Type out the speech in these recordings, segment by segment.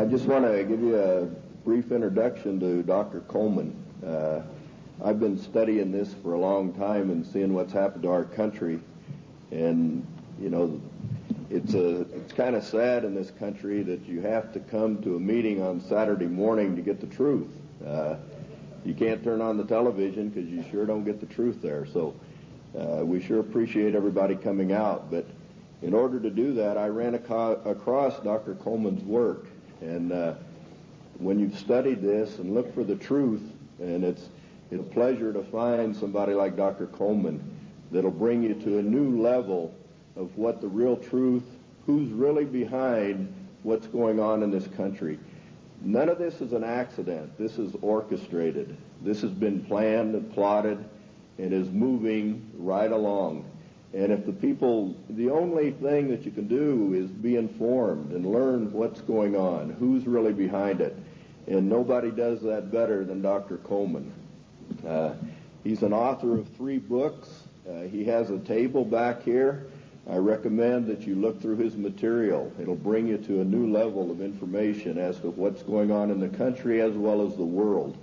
I just want to give you a brief introduction to Dr. Coleman. I've been studying this for a long time and seeing what's happened to our country, and you know, it's kind of sad in this country that you have to come to a meeting on Saturday morning to get the truth. You can't turn on the television because you sure don't get the truth there. So we sure appreciate everybody coming out. But in order to do that, I ran across Dr. Coleman's work. And when you've studied this and looked for the truth, and it's a pleasure to find somebody like Dr. Coleman that'll bring you to a new level of what the real truth, who's really behind what's going on in this country. None of this is an accident. This is orchestrated. This has been planned and plotted and is moving right along. And if the only thing that you can do is be informed and learn what's going on, who's really behind it. And nobody does that better than Dr. Coleman. He's an author of 3 books. He has a table back here. I recommend that you look through his material. It'll bring you to a new level of information as to what's going on in the country as well as the world.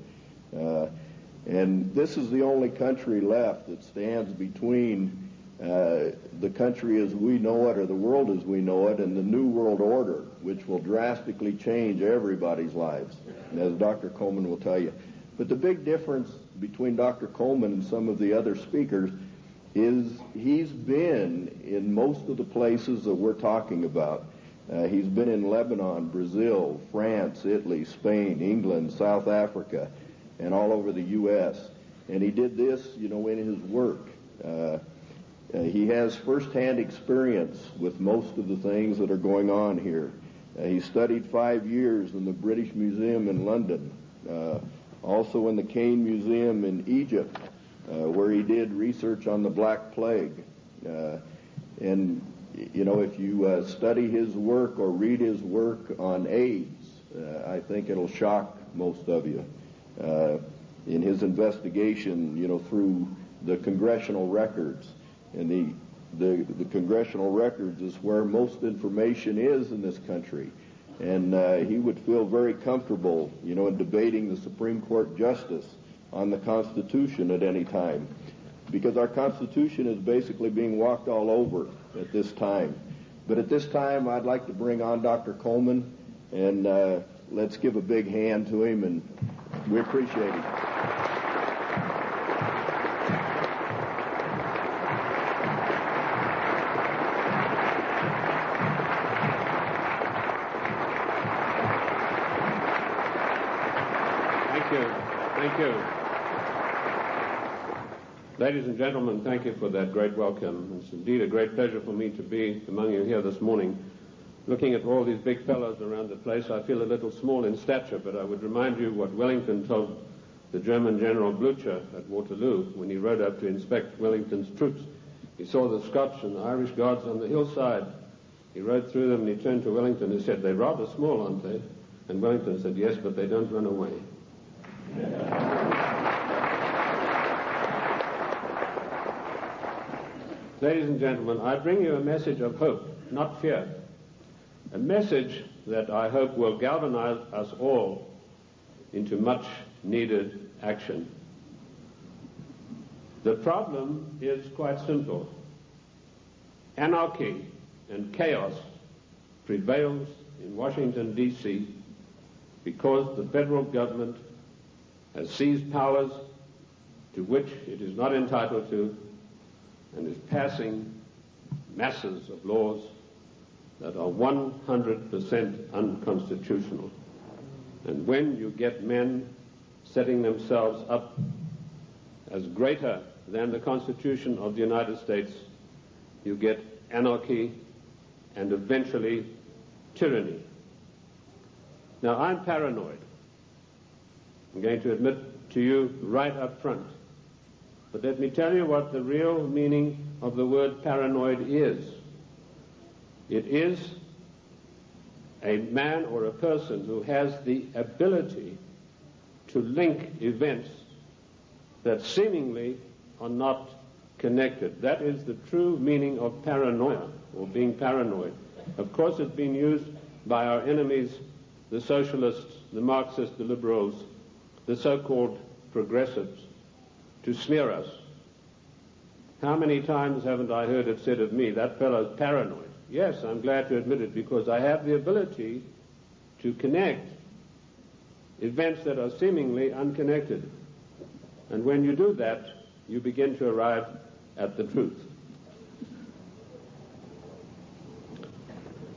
And this is the only country left that stands between the country as we know it, or the world as we know it, and the New World Order, which will drastically change everybody's lives, as Dr. Coleman will tell you. But the big difference between Dr. Coleman and some of the other speakers is he's been in most of the places that we're talking about. He's been in Lebanon, Brazil, France, Italy, Spain, England, South Africa, and all over the U.S. And he did this, you know, in his work. He has first-hand experience with most of the things that are going on here. He studied 5 years in the British Museum in London, also in the Cain Museum in Egypt, where he did research on the Black Plague. And, you know, if you study his work or read his work on AIDS, I think it'll shock most of you. In his investigation, you know, through the congressional records. And the congressional records is where most information is in this country. And he would feel very comfortable, you know, in debating the Supreme Court justice on the Constitution at any time, because our Constitution is basically being walked all over at this time. But at this time, I'd like to bring on Dr. Coleman, and let's give a big hand to him, and we appreciate him. Thank you. Ladies and gentlemen, thank you for that great welcome. It's indeed a great pleasure for me to be among you here this morning. Looking at all these big fellows around the place, I feel a little small in stature, but I would remind you what Wellington told the German General Blücher at Waterloo when he rode up to inspect Wellington's troops. He saw the Scotch and the Irish Guards on the hillside. He rode through them and he turned to Wellington and said, "They're rather small, aren't they?" And Wellington said, "Yes, but they don't run away." Ladies and gentlemen, I bring you a message of hope, not fear. A message that I hope will galvanize us all into much needed action. The problem is quite simple. Anarchy and chaos prevails in Washington, D.C. because the federal government has seized powers to which it is not entitled to and is passing masses of laws that are 100% unconstitutional. And when you get men setting themselves up as greater than the Constitution of the United States, you get anarchy and eventually tyranny. Now, I'm paranoid. I'm going to admit to you right up front. But let me tell you what the real meaning of the word paranoid is. It is a man or a person who has the ability to link events that seemingly are not connected. That is the true meaning of paranoia, or being paranoid. Of course, it's been used by our enemies, the socialists, the Marxists, the liberals, the so-called progressives, to smear us. How many times haven't I heard it said of me, that fellow's paranoid? Yes, I'm glad to admit it, because I have the ability to connect events that are seemingly unconnected. And when you do that, you begin to arrive at the truth.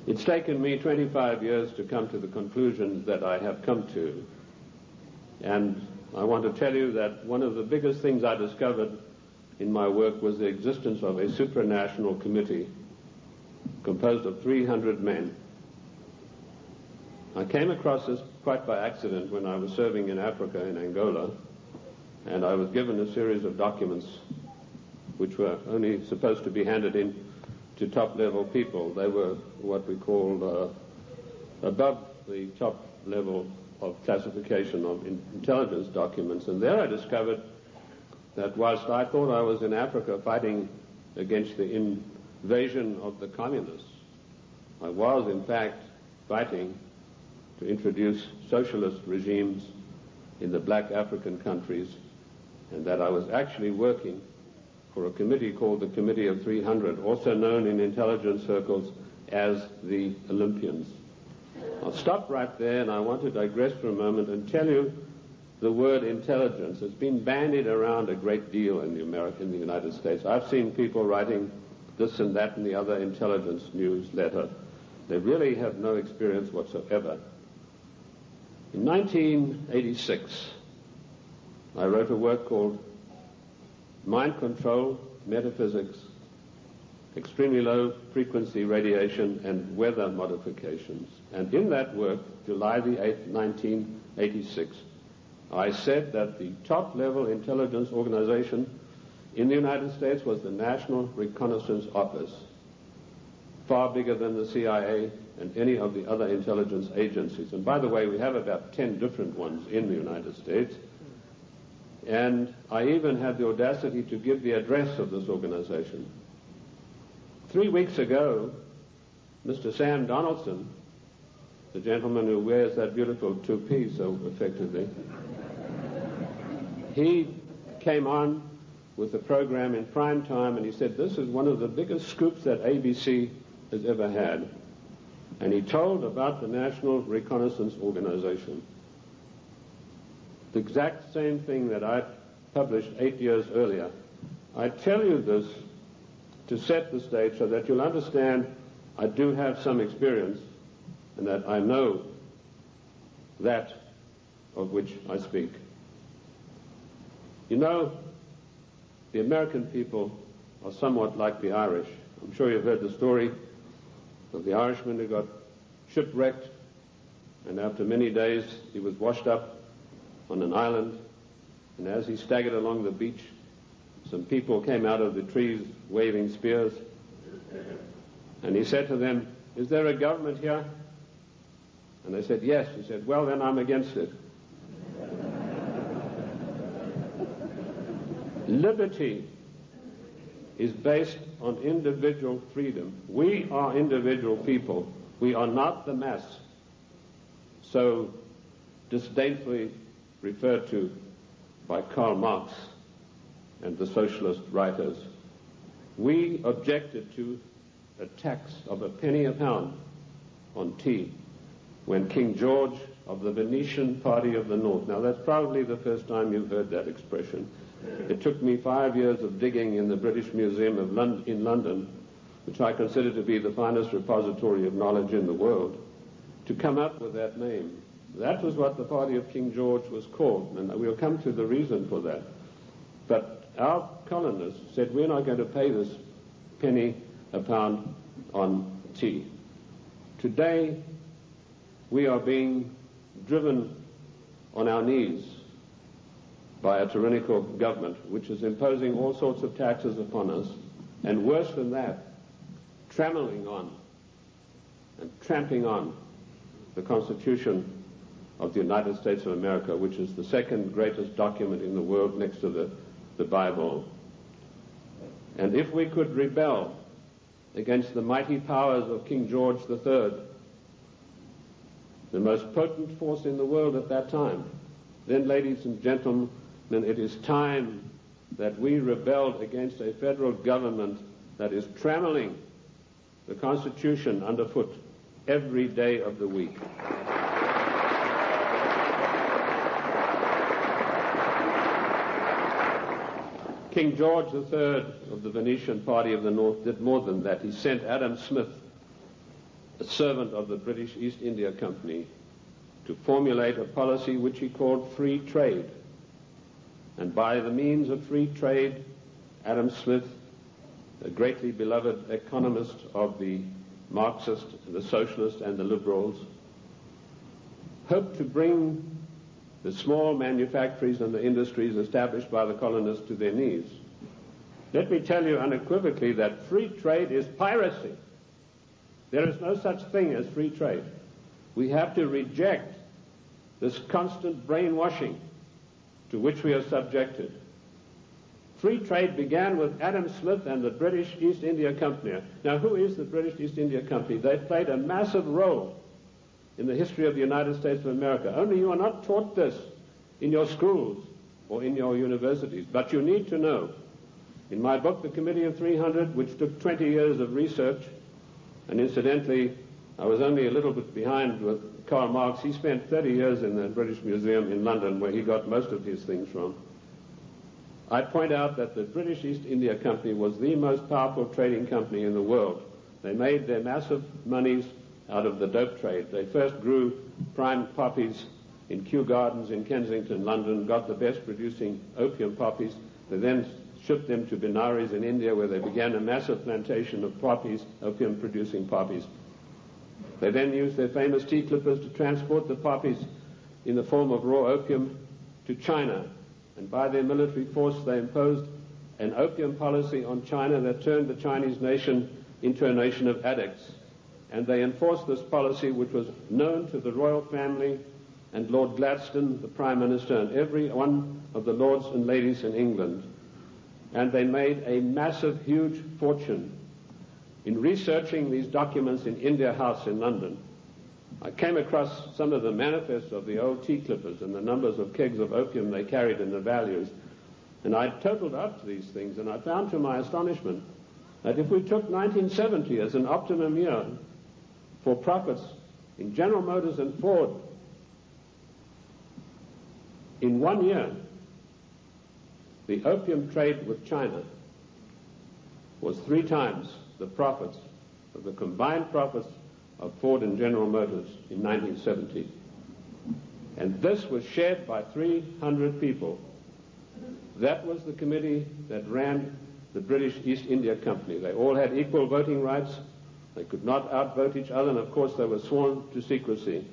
It's taken me 25 years to come to the conclusions that I have come to. And I want to tell you that one of the biggest things I discovered in my work was the existence of a supranational committee composed of 300 men. I came across this quite by accident when I was serving in Africa, in Angola, and I was given a series of documents which were only supposed to be handed in to top-level people. They were what we call above the top level of classification of intelligence documents. And there I discovered that whilst I thought I was in Africa fighting against the invasion of the communists, I was in fact fighting to introduce socialist regimes in the black African countries, and that I was actually working for a committee called the Committee of 300, also known in intelligence circles as the Olympians. I'll stop right there, and I want to digress for a moment and tell you the word intelligence has been bandied around a great deal in the United States. I've seen people writing this and that and the other intelligence newsletter. They really have no experience whatsoever. In 1986, I wrote a work called Mind Control, Metaphysics, Extremely Low Frequency Radiation, and Weather Modifications. And in that work, July the 8th, 1986, I said that the top-level intelligence organization in the United States was the National Reconnaissance Office, far bigger than the CIA and any of the other intelligence agencies. And by the way, we have about 10 different ones in the United States. And I even had the audacity to give the address of this organization. 3 weeks ago, Mr. Sam Donaldson, the gentleman who wears that beautiful toupee so effectively, he came on with the program in prime time, and he said, this is one of the biggest scoops that ABC has ever had. And he told about the National Reconnaissance Organization. The exact same thing that I published 8 years earlier. I tell you this to set the stage so that you'll understand I do have some experience and that I know that of which I speak. You know, the American people are somewhat like the Irish. I'm sure you've heard the story of the Irishman who got shipwrecked, and after many days he was washed up on an island, and as he staggered along the beach, some people came out of the trees waving spears, and he said to them, is there a government here? And they said, yes. He said, well, then I'm against it. Liberty is based on individual freedom. We are individual people. We are not the mass, so disdainfully referred to by Karl Marx and the socialist writers. We objected to a tax of a penny a pound on tea when King George of the Venetian Party of the North, now that's probably the first time you've heard that expression. It took me 5 years of digging in the British Museum in London, which I consider to be the finest repository of knowledge in the world, to come up with that name. That was what the party of King George was called, and we'll come to the reason for that. But our colonists said, we're not going to pay this penny a pound on tea. Today, we are being driven on our knees by a tyrannical government which is imposing all sorts of taxes upon us, and worse than that, trammeling on and tramping on the Constitution of the United States of America, which is the second greatest document in the world next to the Bible. And if we could rebel against the mighty powers of King George III, the most potent force in the world at that time. Then, ladies and gentlemen, it is time that we rebelled against a federal government that is trammeling the Constitution underfoot every day of the week. King George III of the Venetian Party of the North did more than that. He sent Adam Smith, a servant of the British East India Company, to formulate a policy which he called free trade. And by the means of free trade, Adam Smith, a greatly beloved economist of the Marxist, the socialist, and the liberals, hoped to bring the small manufactories and the industries established by the colonists to their knees. Let me tell you unequivocally that free trade is piracy. There is no such thing as free trade. We have to reject this constant brainwashing to which we are subjected. Free trade began with Adam Smith and the British East India Company. Now, who is the British East India Company? They played a massive role in the history of the United States of America. Only you are not taught this in your schools or in your universities, but you need to know. In my book, The Committee of 300, which took 20 years of research, and incidentally, I was only a little bit behind with Karl Marx. He spent 30 years in the British Museum in London, where he got most of his things from. I point out that the British East India Company was the most powerful trading company in the world. They made their massive monies out of the dope trade. They first grew prime poppies in Kew Gardens in Kensington, London, got the best producing opium poppies. They then shipped them to Benares in India, where they began a massive plantation of poppies, opium producing poppies. They then used their famous tea clippers to transport the poppies in the form of raw opium to China. And by their military force, they imposed an opium policy on China that turned the Chinese nation into a nation of addicts. And they enforced this policy, which was known to the royal family and Lord Gladstone, the Prime Minister, and every one of the lords and ladies in England. And they made a massive, huge fortune. In researching these documents in India House in London, I came across some of the manifests of the old tea clippers and the numbers of kegs of opium they carried and the values. And I totaled up these things, and I found to my astonishment that if we took 1970 as an optimum year for profits in General Motors and Ford, in 1 year, the opium trade with China was 3 times the profits of the combined profits of Ford and General Motors in 1970. And this was shared by 300 people. That was the committee that ran the British East India Company. They all had equal voting rights. They could not outvote each other, and of course they were sworn to secrecy.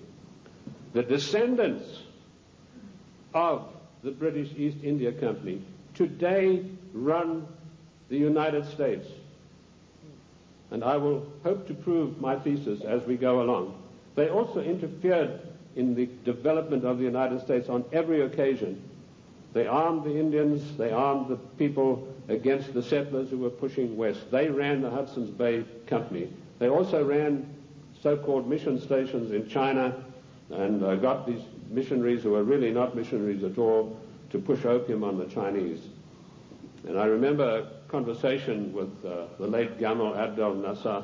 The descendants of the British East India Company today run the United States. And I will hope to prove my thesis as we go along. They also interfered in the development of the United States on every occasion. They armed the Indians, they armed the people against the settlers who were pushing west. They ran the Hudson's Bay Company. They also ran so-called mission stations in China and got these missionaries, who were really not missionaries at all, to push opium on the Chinese. And I remember a conversation with the late Gamal Abdel Nasser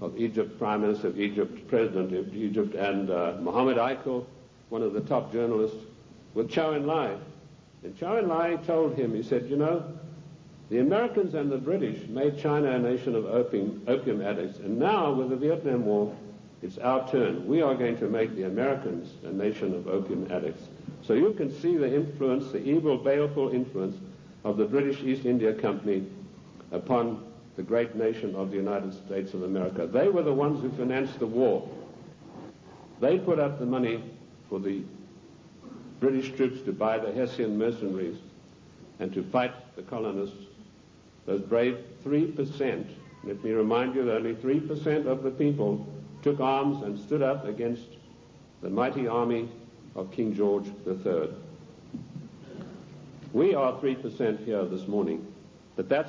of Egypt, Prime Minister of Egypt, President of Egypt, and Mohammed Aikel, one of the top journalists, with Zhou Enlai. And Zhou Enlai told him, he said, you know, the Americans and the British made China a nation of opium addicts, and now with the Vietnam War, it's our turn. We are going to make the Americans a nation of opium addicts. So you can see the influence, the evil, baleful influence of the British East India Company upon the great nation of the United States of America. They were the ones who financed the war. They put up the money for the British troops to buy the Hessian mercenaries and to fight the colonists. Those brave 3%, let me remind you that only 3% of the people took arms and stood up against the mighty army of King George III. We are 3% here this morning, but that's